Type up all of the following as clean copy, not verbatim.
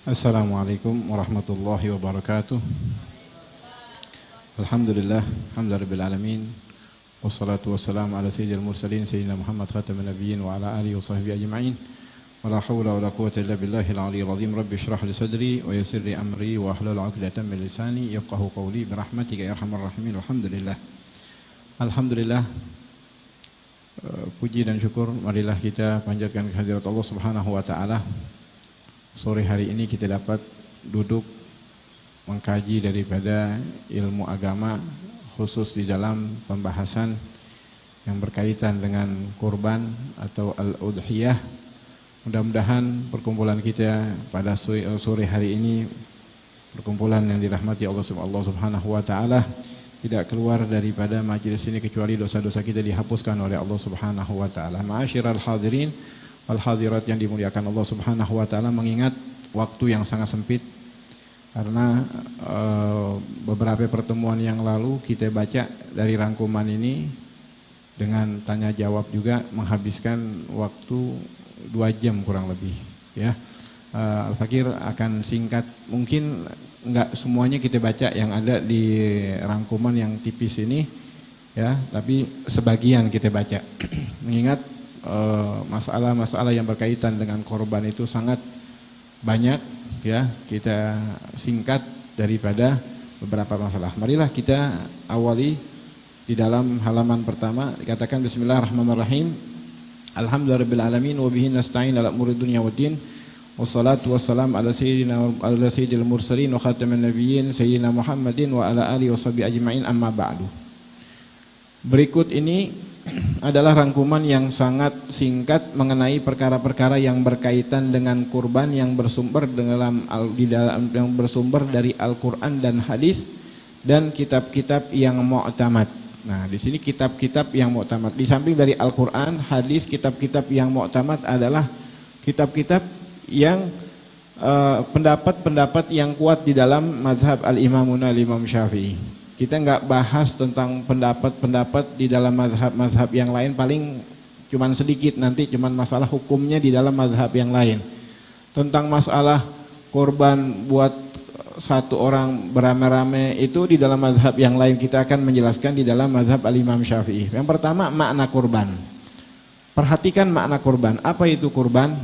Assalamualaikum warahmatullahi wabarakatuh. Alhamdulillah, alhamdulillah alamin. Wassalatu wassalamu ala sayyidil mursalin sayyidina Muhammad khatamin nabiyyin wa ala alihi wa sahbihi ajma'in. Wala hawla wala quwwata illa billahil aliyyil azim. Rabbi shrah li sadri wa yassir li amri wa hlul 'uqdatam min lisani yafqahu qawli bi rahmatika ya arhamar rahimin. Alhamdulillah. Alhamdulillah. Puji dan syukur marilah kita panjatkan kehadirat Allah Subhanahu wa taala. Sore hari ini kita dapat duduk mengkaji daripada ilmu agama khusus di dalam pembahasan yang berkaitan dengan kurban atau al-udhiyah. Mudah-mudahan perkumpulan kita pada sore hari ini perkumpulan yang dirahmati Allah Subhanahu wa taala tidak keluar daripada majelis ini kecuali dosa-dosa kita dihapuskan oleh Allah Subhanahu wa taala. Ma'asyiral hadirin wal hadirat yang dimuliakan Allah Subhanahu wa taala, mengingat waktu yang sangat sempit karena beberapa pertemuan yang lalu kita baca dari rangkuman ini dengan tanya jawab juga menghabiskan waktu 2 jam kurang lebih ya. Al-Fakir akan singkat, mungkin enggak semuanya kita baca yang ada di rangkuman yang tipis ini ya, tapi sebagian kita baca. Mengingat masalah-masalah yang berkaitan dengan korban itu sangat banyak ya, kita singkat daripada beberapa masalah. Marilah kita awali di dalam halaman pertama, dikatakan bismillahirrahmanirrahim. Alhamdulillahirabbil alamin wa bihi nasta'in ala umuri dunya waddin. Wassalatu wassalam ala sayyidil mursalin wa khatamin nabiyyin sayyidina Muhammadin wa ala alihi washabihi ajma'in, amma ba'du. Berikut ini adalah rangkuman yang sangat singkat mengenai perkara-perkara yang berkaitan dengan kurban yang bersumber yang bersumber dari Al-Qur'an dan hadis dan kitab-kitab yang mu'tamad. Nah, di sini kitab-kitab yang mu'tamad. Di samping dari Al-Qur'an, hadis, kitab-kitab yang mu'tamad adalah kitab-kitab yang pendapat-pendapat yang kuat di dalam mazhab al-Imamuna Imam Syafi'i. Kita nggak bahas tentang pendapat-pendapat di dalam mazhab yang lain, paling cuman sedikit, nanti cuman masalah hukumnya di dalam mazhab yang lain. Tentang masalah korban buat satu orang beramai-ramai itu di dalam mazhab yang lain, kita akan menjelaskan di dalam mazhab al-Imam Syafi'i. Yang pertama, makna kurban. Perhatikan makna kurban. Apa itu kurban?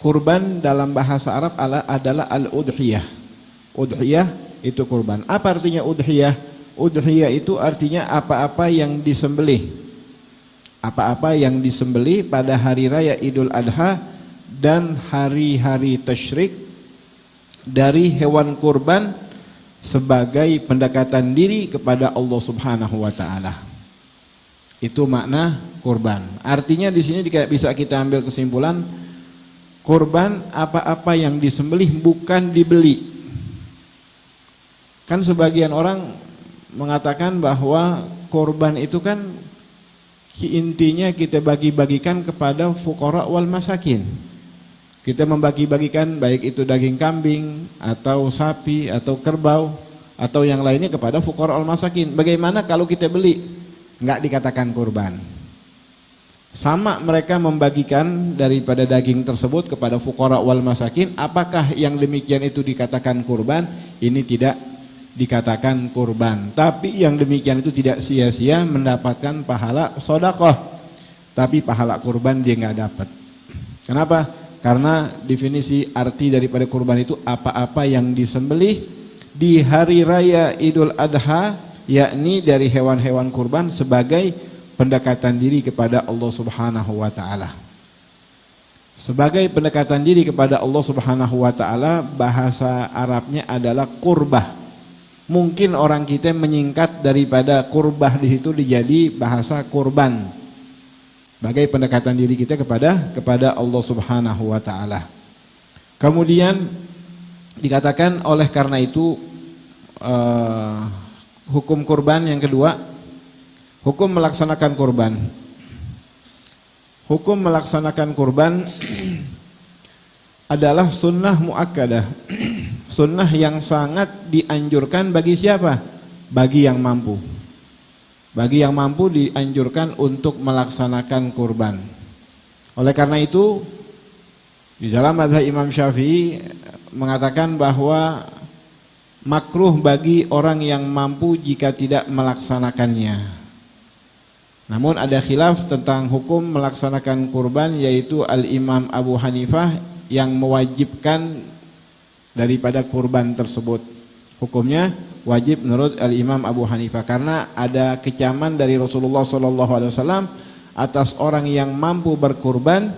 Kurban dalam bahasa Arab adalah al-udhiyah. Udhiyah itu kurban. Apa artinya udhiyah? Udhiyah itu artinya apa-apa yang disembelih. Apa-apa yang disembelih pada hari raya Idul Adha dan hari-hari tasyrik dari hewan kurban sebagai pendekatan diri kepada Allah Subhanahu wa taala. Itu makna kurban. Artinya di sini bisa kita ambil kesimpulan, kurban apa-apa yang disembelih bukan dibeli. Kan sebagian orang mengatakan bahwa korban itu kan intinya kita bagi-bagikan kepada fuqara wal masakin. Kita membagi-bagikan baik itu daging kambing atau sapi atau kerbau atau yang lainnya kepada fuqara wal masakin. Bagaimana kalau kita beli? Enggak dikatakan kurban. Sama mereka membagikan daripada daging tersebut kepada fuqara wal masakin, apakah yang demikian itu dikatakan kurban? Ini tidak dikatakan kurban. Tapi yang demikian itu tidak sia-sia mendapatkan pahala sedekah, tapi pahala kurban dia nggak dapat. Kenapa? Karena definisi arti daripada kurban itu apa-apa yang disembelih di hari raya Idul Adha, yakni dari hewan-hewan kurban sebagai pendekatan diri kepada Allah Subhanahu wa taala. Sebagai pendekatan diri kepada Allah Subhanahu wa taala, bahasa Arabnya adalah qurbah. Mungkin orang kita menyingkat daripada kurbah di situ dijadi bahasa kurban. Sebagai pendekatan diri kita kepada Allah Subhanahu wa taala. Kemudian dikatakan oleh karena itu hukum kurban yang kedua, hukum melaksanakan kurban. Hukum melaksanakan kurban adalah sunnah muakkadah. Sunnah yang sangat dianjurkan bagi siapa? Bagi yang mampu. Bagi yang mampu dianjurkan untuk melaksanakan kurban. Oleh karena itu Di dalam mazhab Imam Syafi'i mengatakan bahwa makruh bagi orang yang mampu jika tidak melaksanakannya. Namun ada khilaf tentang hukum melaksanakan kurban, yaitu Al-Imam Abu Hanifah yang mewajibkan daripada kurban tersebut. Hukumnya wajib menurut Al-Imam Abu Hanifah karena ada kecaman dari Rasulullah SAW atas orang yang mampu berkurban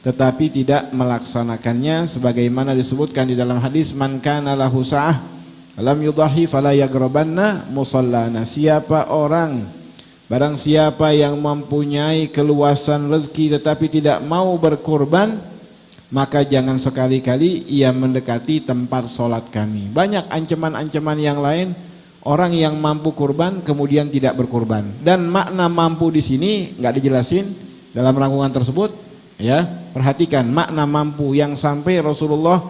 tetapi tidak melaksanakannya, sebagaimana disebutkan di dalam hadis, man kana lahu sa'ah lam yudahi fala yaghrabanna musallana. Barang siapa yang mempunyai keluasan rezeki tetapi tidak mau berkurban, maka jangan sekali-kali ia mendekati tempat sholat kami. Banyak ancaman-ancaman yang lain orang yang mampu kurban kemudian tidak berkurban. Dan makna mampu di sini nggak dijelasin dalam rangkuman tersebut. Ya, perhatikan makna mampu yang sampai Rasulullah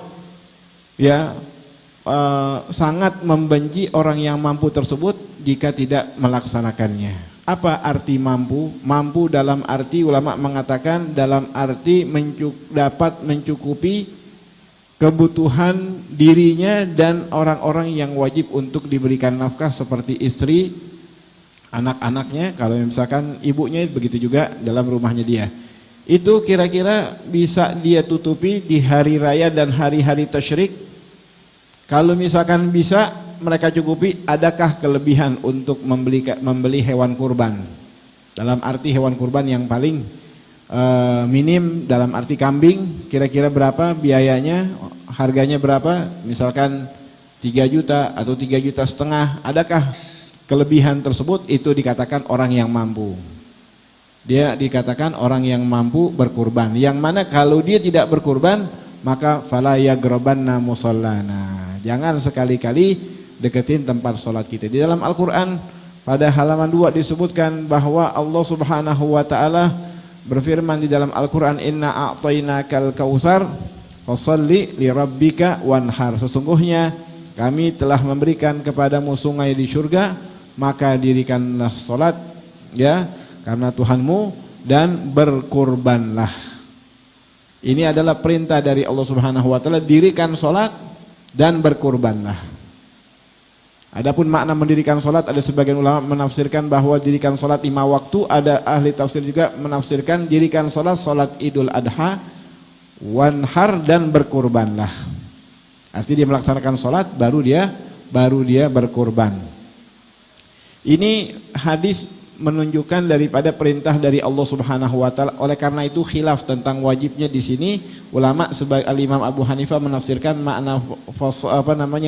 sangat membenci orang yang mampu tersebut jika tidak melaksanakannya. Apa arti mampu? Mampu dalam arti, ulama mengatakan dalam arti dapat mencukupi kebutuhan dirinya dan orang-orang yang wajib untuk diberikan nafkah seperti istri, anak-anaknya, kalau misalkan ibunya begitu juga dalam rumahnya dia. Itu kira-kira bisa dia tutupi di hari raya dan hari-hari tasyrik. Kalau misalkan bisa mereka cukupi, adakah kelebihan untuk membeli hewan kurban? Dalam arti hewan kurban yang paling minim, dalam arti kambing, kira-kira berapa biayanya, harganya berapa? Misalkan 3 juta atau 3,5 juta. Adakah kelebihan tersebut? Itu dikatakan orang yang mampu. Dia dikatakan orang yang mampu berkurban. Yang mana kalau dia tidak berkurban, maka fala yaghrabanna musallana. Jangan sekali-kali deketin tempat sholat kita. Di dalam Al-Quran pada halaman 2 disebutkan bahwa Allah Subhanahu wa ta'ala berfirman di dalam Al-Quran, inna a'tainakal kautsar fasholli li rabbika wanhar. Sesungguhnya kami telah memberikan kepadamu sungai di surga, maka dirikanlah sholat karena Tuhanmu dan berkurbanlah. Ini adalah perintah dari Allah Subhanahu wa ta'ala, dirikan sholat dan berkurbanlah. Adapun makna mendirikan sholat, ada sebagian ulama menafsirkan bahwa dirikan sholat 5 waktu, ada ahli tafsir juga menafsirkan dirikan sholat Idul Adha, wanhar dan berkurbanlah. Artinya dia melaksanakan sholat baru dia berkurban. Ini hadis menunjukkan daripada perintah dari Allah Subhanahu wa taala. Oleh karena itu khilaf tentang wajibnya di sini. Ulama sebagai Al-Imam Abu Hanifah menafsirkan makna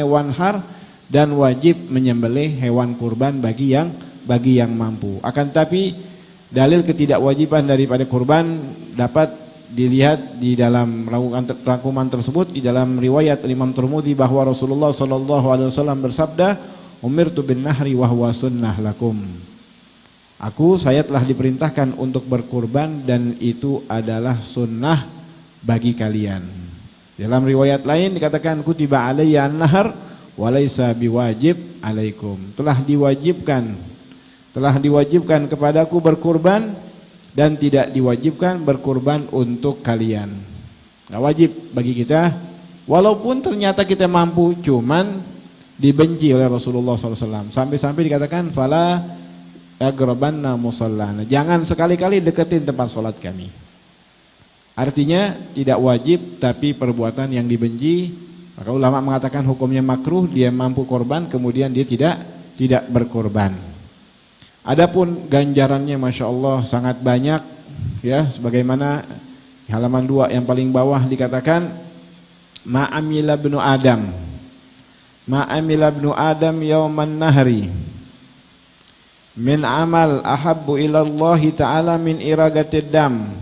wanhar dan wajib menyembelih hewan kurban bagi yang mampu. Akan tapi dalil ketidakwajiban daripada kurban dapat dilihat di dalam rangkuman tersebut di dalam riwayat Imam Tirmidzi bahwa Rasulullah sallallahu alaihi wasallam bersabda, "Umirtu bin nahri wa huwa sunnah lakum." Saya telah diperintahkan untuk berkurban dan itu adalah sunnah bagi kalian. Dalam riwayat lain dikatakan, kutiba alayya an-nahr wa laysa biwajib alaikum. Telah diwajibkan kepadaku berkurban dan tidak diwajibkan berkurban untuk kalian. Nggak wajib bagi kita, walaupun ternyata kita mampu, cuman dibenci oleh Rasulullah SAW. Sampai-sampai dikatakan, fala yaghrabanna musallana. Jangan sekali-kali deketin tempat sholat kami. Artinya tidak wajib tapi perbuatan yang dibenci. Maka ulama mengatakan hukumnya makruh, dia mampu korban kemudian dia tidak berkorban. Adapun ganjarannya Masya Allah sangat banyak ya, sebagaimana halaman 2 yang paling bawah dikatakan, ma'amila ibnu Adam yauman nahri min amal ahabbu ilallahi ta'ala min iragatid dam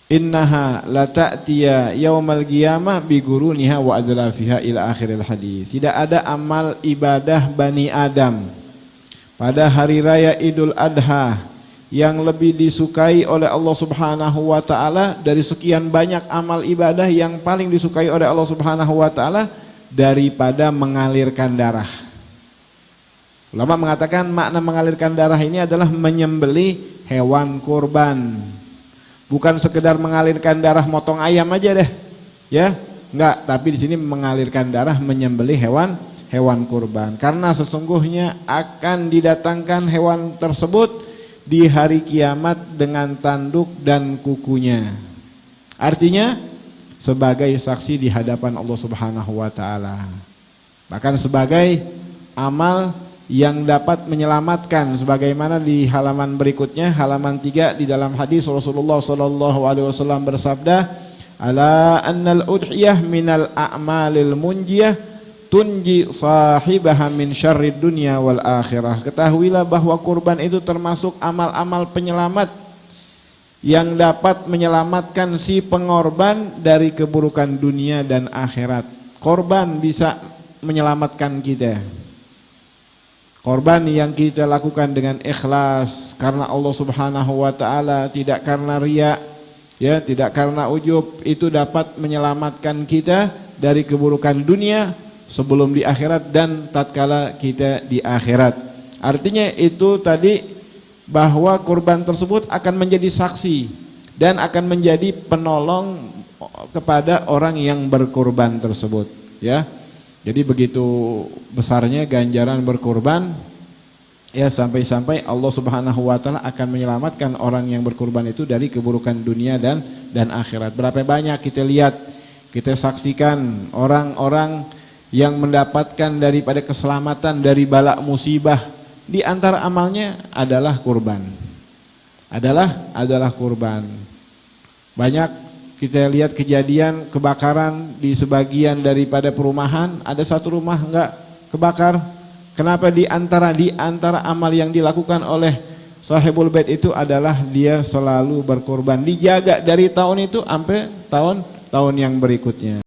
innaha la ta'tiya yaumal qiyamah bi guruniha wa adlafiha ila akhiril hadis. Tidak ada amal ibadah Bani Adam pada hari raya Idul Adha yang lebih disukai oleh Allah Subhanahu wa taala dari sekian banyak amal ibadah, yang paling disukai oleh Allah Subhanahu wa taala daripada mengalirkan darah. Ulama mengatakan makna mengalirkan darah ini adalah menyembelih hewan kurban. Bukan sekedar mengalirkan darah motong ayam aja deh. Ya, Enggak, tapi di sini mengalirkan darah, menyembelih hewan kurban. Karena sesungguhnya akan didatangkan hewan tersebut di hari kiamat dengan tanduk dan kukunya. Artinya sebagai saksi di hadapan Allah Subhanahu wa taala. Bahkan sebagai amal yang dapat menyelamatkan, sebagaimana di halaman berikutnya, halaman 3, di dalam hadis Rasulullah sallallahu alaihi wasallam bersabda, ala annal udhiyah minal a'malil munjiyah tunji sahibaha min syarrid dunya wal akhirah. Ketahuilah bahwa kurban itu termasuk amal-amal penyelamat yang dapat menyelamatkan si pengorban dari keburukan dunia dan akhirat. Korban bisa menyelamatkan kita. Korban yang kita lakukan dengan ikhlas karena Allah Subhanahu wa taala, tidak karena riya, ya, tidak karena ujub, itu dapat menyelamatkan kita dari keburukan dunia sebelum di akhirat dan tatkala kita di akhirat. Artinya itu tadi, bahwa kurban tersebut akan menjadi saksi dan akan menjadi penolong kepada orang yang berkurban tersebut, ya. Jadi begitu besarnya ganjaran berkurban, ya, sampai-sampai Allah Subhanahu wa taala akan menyelamatkan orang yang berkurban itu dari keburukan dunia dan akhirat. Berapa banyak kita lihat, kita saksikan orang-orang yang mendapatkan daripada keselamatan dari bala musibah, di antara amalnya adalah kurban. Adalah kurban. Banyak kita lihat kejadian kebakaran di sebagian daripada perumahan, ada satu rumah enggak kebakar. Kenapa? Di antara amal yang dilakukan oleh sahibul bait itu adalah dia selalu berkorban, dijaga dari tahun itu sampai tahun yang berikutnya.